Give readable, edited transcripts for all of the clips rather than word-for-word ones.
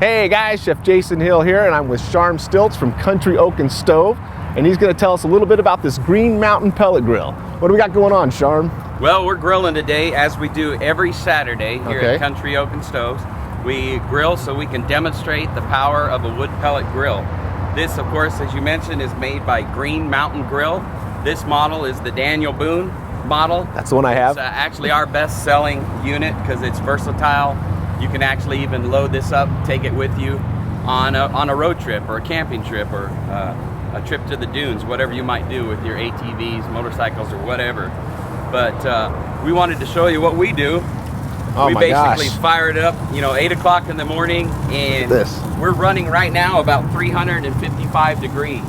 Hey guys, Chef Jason Hill here, and I'm with Sharm Stiltz from Country Oak and Stove, and he's going to tell us a little bit about this Green Mountain Pellet Grill. What do we got going on, Sharm? Well, we're grilling today as we do every Saturday here at Country Oak and Stoves. We grill so we can demonstrate the power of a wood pellet grill. This, of course, as you mentioned, is made by Green Mountain Grill. This model is the Daniel Boone model. That's the one I have. It's actually our best-selling unit because it's versatile. You can actually even load this up, take it with you on a road trip or a camping trip or a trip to the dunes, whatever you might do with your ATVs, motorcycles, or whatever. But we wanted to show you what we do. We basically fire it up, 8 o'clock in the morning, and we're running right now about 355 degrees.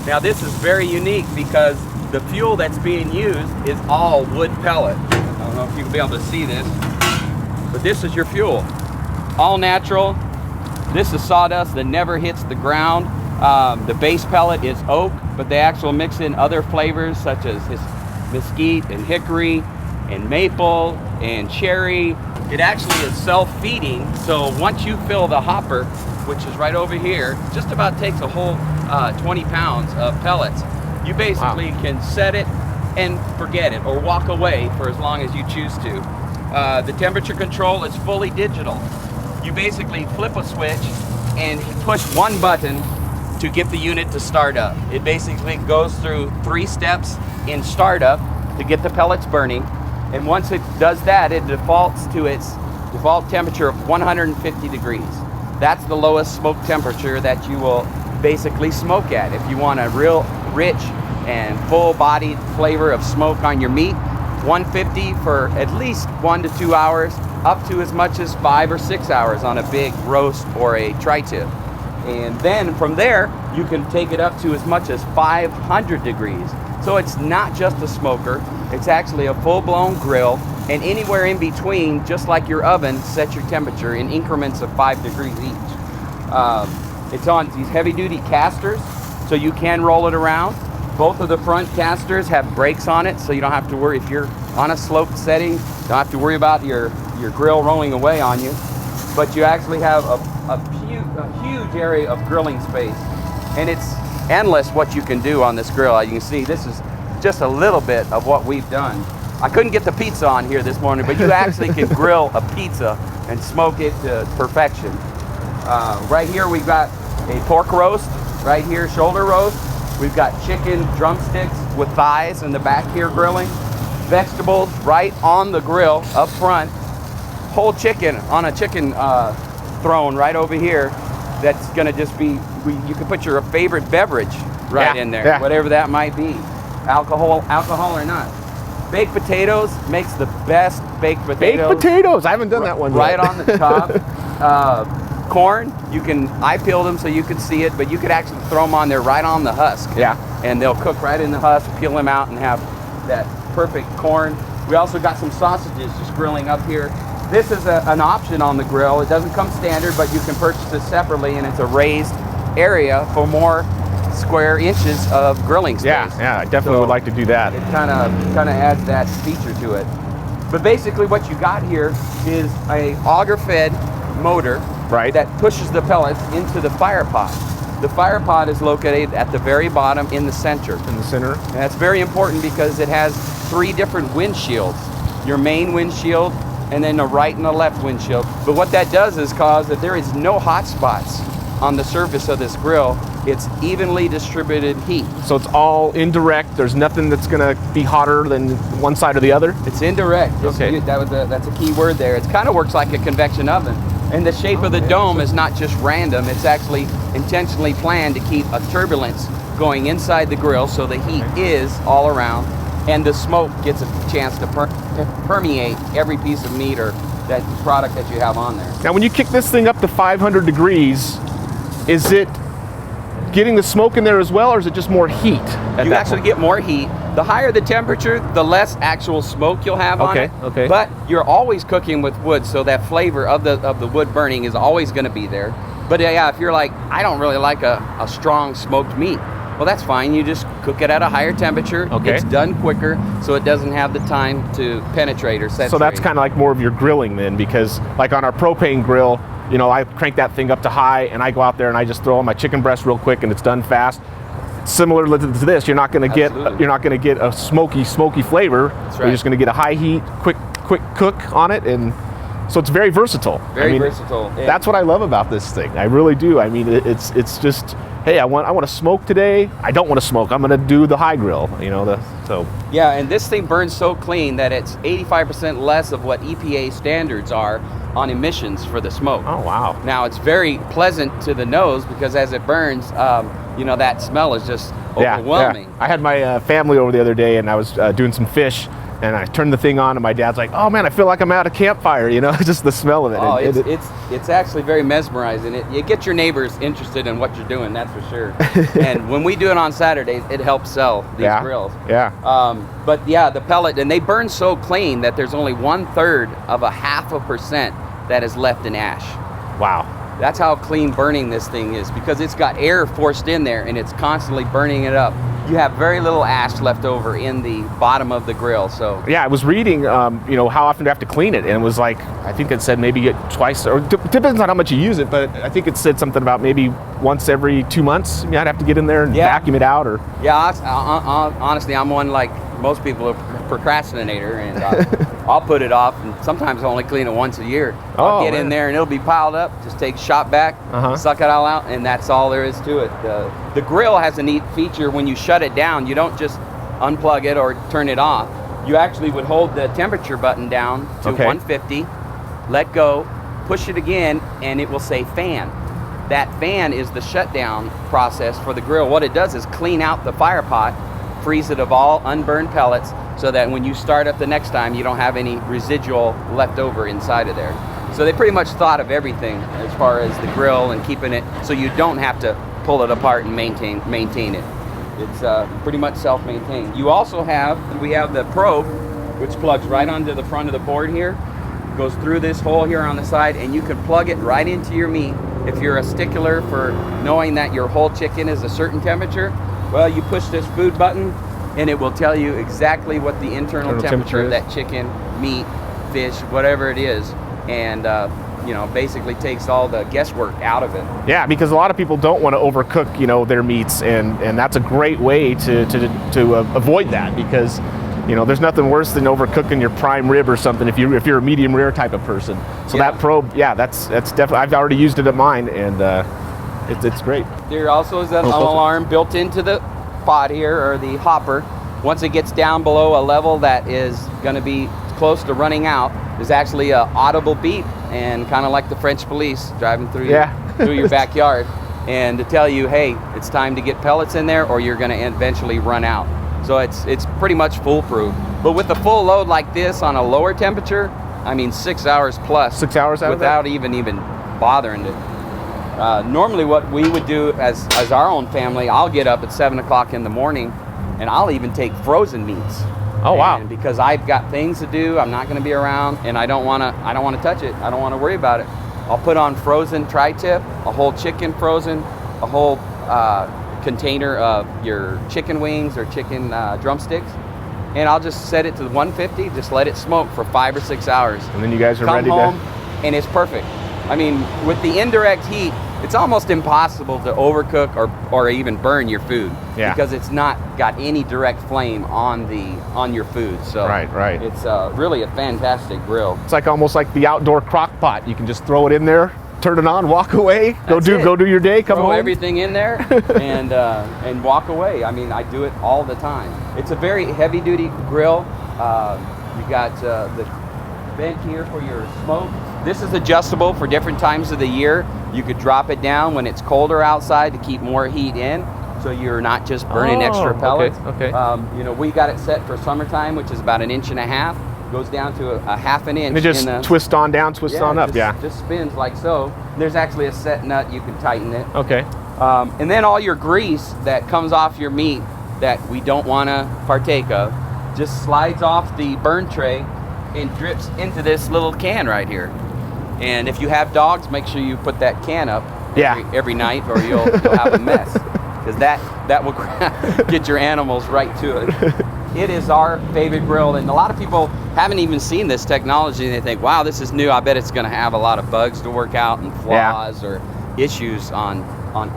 Now this is very unique because the fuel that's being used is all wood pellet. I don't know if you can be able to see this, but this is your fuel. All natural. This is sawdust that never hits the ground. The base pellet is oak, but they actually mix in other flavors such as mesquite and hickory and maple and cherry. It actually is self-feeding, so once you fill the hopper, which is right over here, just about takes a whole 20 pounds of pellets. You basically can set it and forget it, or walk away for as long as you choose to. The temperature control is fully digital. You basically flip a switch and push one button to get the unit to start up. It basically goes through 3 steps in startup to get the pellets burning. And once it does that, it defaults to its default temperature of 150 degrees. That's the lowest smoke temperature that you will basically smoke at. If you want a real rich and full-bodied flavor of smoke on your meat, 150 for at least 1 to 2 hours, up to as much as 5 or 6 hours on a big roast or a tri-tip. And then from there, you can take it up to as much as 500 degrees. So it's not just a smoker, it's actually a full-blown grill, and anywhere in between, just like your oven, set your temperature in increments of 5 degrees each. It's on these heavy-duty casters, so you can roll it around. Both of the front casters have brakes on it, so you don't have to worry if you're on a sloped setting, don't have to worry about your grill rolling away on you. But you actually have a huge area of grilling space, and it's endless what you can do on this grill. You can see this is just a little bit of what we've done. I couldn't get the pizza on here this morning, but you actually can grill a pizza and smoke it to perfection. Right here we've got a pork roast, right here shoulder roast. We've got chicken drumsticks with thighs in the back here grilling. Vegetables right on the grill up front. Whole chicken on a chicken throne right over here. That's gonna just be, you can put your favorite beverage right in there, whatever that might be, alcohol or not. Baked potatoes makes the best baked potatoes. Baked potatoes, I haven't done that one right yet. on the top. Corn, I peeled them so you could see it, but you could actually throw them on there right on the husk. Yeah. And they'll cook right in the husk, peel them out, and have that perfect corn. We also got some sausages just grilling up here. This is an option on the grill. It doesn't come standard, but you can purchase it separately, and it's a raised area for more square inches of grilling space. Yeah, I definitely would like to do that. It kind of adds that feature to it. But basically what you got here is a auger-fed motor that pushes the pellets into the fire pot. The fire pot is located at the very bottom in the center. In the center. And that's very important because it has 3 different windshields. Your main windshield, and then a right and a left windshield. But what that does is cause that there is no hot spots on the surface of this grill. It's evenly distributed heat. So it's all indirect. There's nothing that's gonna be hotter than one side or the other? It's indirect. Okay. That's a key word there. It kind of works like a convection oven. And the shape of the dome is not just random. It's actually intentionally planned to keep a turbulence going inside the grill so the heat is all around and the smoke gets a chance to permeate every piece of meat or that product that you have on there. Now when you kick this thing up to 500 degrees, is it getting the smoke in there as well, or is it just more heat? You actually get more heat. The higher the temperature, the less actual smoke you'll have on it. Okay. But you're always cooking with wood, so that flavor of the wood burning is always going to be there. But yeah, if you're like, I don't really like a strong smoked meat, well, that's fine. You just cook it at a higher temperature. It's done quicker, so it doesn't have the time to penetrate or saturate. So that's kind of like more of your grilling then, because like on our propane grill, you know, I crank that thing up to high, and I go out there and I just throw on my chicken breast real quick, and it's done fast. Similar to this, you're not going to get a smoky flavor. That's right. You're just going to get a high heat, quick cook on it, and so it's very versatile. Very versatile. That's what I love about this thing. I really do. I mean, it's just, hey, I want to smoke today. I don't want to smoke. I'm going to do the high grill. You know, Yeah, and this thing burns so clean that it's 85% less of what EPA standards are on emissions for the smoke. Oh, wow. Now, it's very pleasant to the nose because as it burns, you know, that smell is just overwhelming. Yeah. I had my family over the other day, and I was doing some fish, and I turned the thing on, and my dad's like, "Oh man, I feel like I'm at a campfire," you know, just the smell of it. Oh, it's actually very mesmerizing. You get your neighbors interested in what you're doing, that's for sure. And when we do it on Saturdays, it helps sell these grills. Yeah. But yeah, the pellet, and they burn so clean that there's only 1/3 of 0.5% that is left in ash. Wow. That's how clean burning this thing is, because it's got air forced in there and it's constantly burning it up. You have very little ash left over in the bottom of the grill. So yeah, I was reading, you know, how often do you have to clean it, and it was like, I think it said maybe twice, or depends on how much you use it, but I think it said something about maybe once every 2 months. I'd have to get in there and vacuum it out, or honestly, I'm one like most people, a procrastinator, and I'll put it off, and sometimes I only clean it once a year. I'll get in there and it'll be piled up, just take shot back, suck it all out, and that's all there is to it. The grill has a neat feature. When you shut it down, you don't just unplug it or turn it off. You actually would hold the temperature button down to 150, let go, push it again, and it will say fan. That fan is the shutdown process for the grill. What it does is clean out the fire pot, freeze it of all unburned pellets, so that when you start up the next time, you don't have any residual left over inside of there. So they pretty much thought of everything as far as the grill and keeping it so you don't have to pull it apart and maintain it. It's pretty much self-maintained. You also we have the probe, which plugs right onto the front of the board here, goes through this hole here on the side, and you can plug it right into your meat. If you're a stickler for knowing that your whole chicken is a certain temperature, well, you push this food button and it will tell you exactly what the internal temperature of that chicken, meat, fish, whatever it is, and you know, basically takes all the guesswork out of it. Yeah, because a lot of people don't want to overcook, you know, their meats, and that's a great way to avoid that, because you know, there's nothing worse than overcooking your prime rib or something if you're a medium rare type of person. So that probe, that's definitely, I've already used it at mine, and it's great. There also is an alarm built into the pot here, or the hopper. Once it gets down below a level that is going to be close to running out, there's actually a audible beep, and kind of like the French police driving through your backyard, and to tell you, hey, it's time to get pellets in there or you're going to eventually run out. So it's pretty much foolproof. But with a full load like this on a lower temperature, I mean 6 hours plus. 6 hours out without even bothering it. Normally what we would do as our own family, I'll get up at 7 o'clock in the morning and I'll even take frozen meats. Oh, wow. And because I've got things to do, I'm not going to be around, and I don't want to touch it. I don't want to worry about it. I'll put on frozen tri-tip, a whole chicken frozen, a whole container of your chicken wings or chicken drumsticks, and I'll just set it to 150, just let it smoke for 5 or 6 hours. And then you guys are ready to come home, and it's perfect. I mean, with the indirect heat, it's almost impossible to overcook or even burn your food, because it's not got any direct flame on your food. So right. It's really a fantastic grill. It's like almost like the outdoor crock pot. You can just throw it in there, turn it on, walk away, go do your day, come home. Throw everything in there and walk away. I mean, I do it all the time. It's a very heavy duty grill. You got the vent here for your smoke. This is adjustable for different times of the year. You could drop it down when it's colder outside to keep more heat in, so you're not just burning extra pellets. Okay. You know, we got it set for summertime, which is about 1.5 inches. Goes down to a 1/2 inch. And it just twist on down, twist on up. Just spins like so. There's actually a set nut, you can tighten it. Okay. And then all your grease that comes off your meat that we don't want to partake of just slides off the burn tray and drips into this little can right here. And if you have dogs, make sure you put that can up every night, or you'll have a mess, because that will get your animals right to it. it is our favorite grill, and a lot of people haven't even seen this technology, and they think, wow, this is new. I bet it's going to have a lot of bugs to work out and flaws or issues on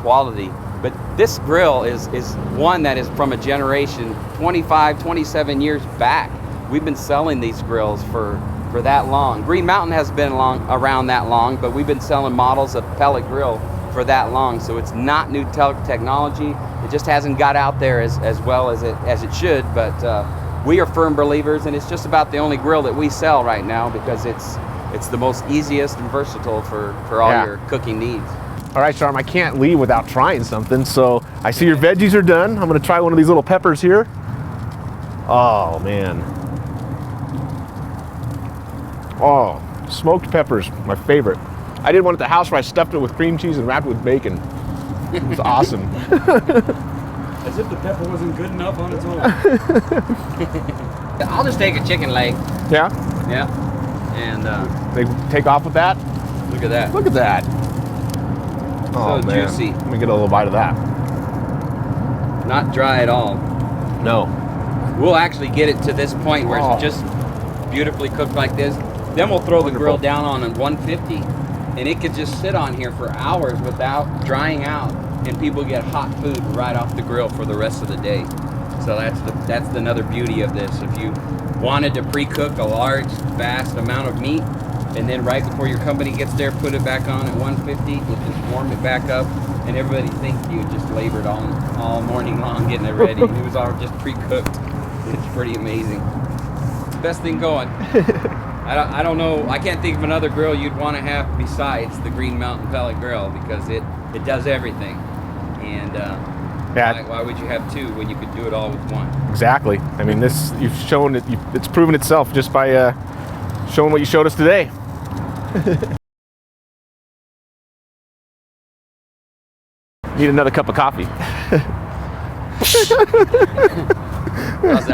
quality. But this grill is one that is from a generation 25, 27 years back. We've been selling these grills for that long. Green Mountain has been around that long, but we've been selling models of pellet grill for that long. So it's not new technology. It just hasn't got out there as well as it should. But we are firm believers, and it's just about the only grill that we sell right now because it's the most easiest and versatile for all your cooking needs. All right, Sharm, I can't leave without trying something. So I see your veggies are done. I'm gonna try one of these little peppers here. Oh man. Oh, smoked peppers, my favorite. I did one at the house where I stuffed it with cream cheese and wrapped it with bacon. It was awesome. As if the pepper wasn't good enough on its own. I'll just take a chicken leg. Yeah? Yeah. And They take off with that? look at that. Look at that. Oh, So man. juicy. Let me get a little bite of that. Not dry at all. No. We'll actually get it to this point where Oh. it's just beautifully cooked like this. Then we'll throw the grill down on a 150, and it could just sit on here for hours without drying out, and people get hot food right off the grill for the rest of the day. So that's another beauty of this. If you wanted to pre-cook a large, vast amount of meat, and then right before your company gets there, put it back on at 150, you just warm it back up, and everybody thinks you just labored all morning long getting it ready. It was all just pre-cooked. It's pretty amazing. It's the best thing going. I don't know. I can't think of another grill you'd want to have besides the Green Mountain Pellet Grill because it does everything. And why would you have two when you could do it all with one? Exactly. I mean, this, you've shown it, it's proven itself just by showing what you showed us today. Need another cup of coffee. How's that?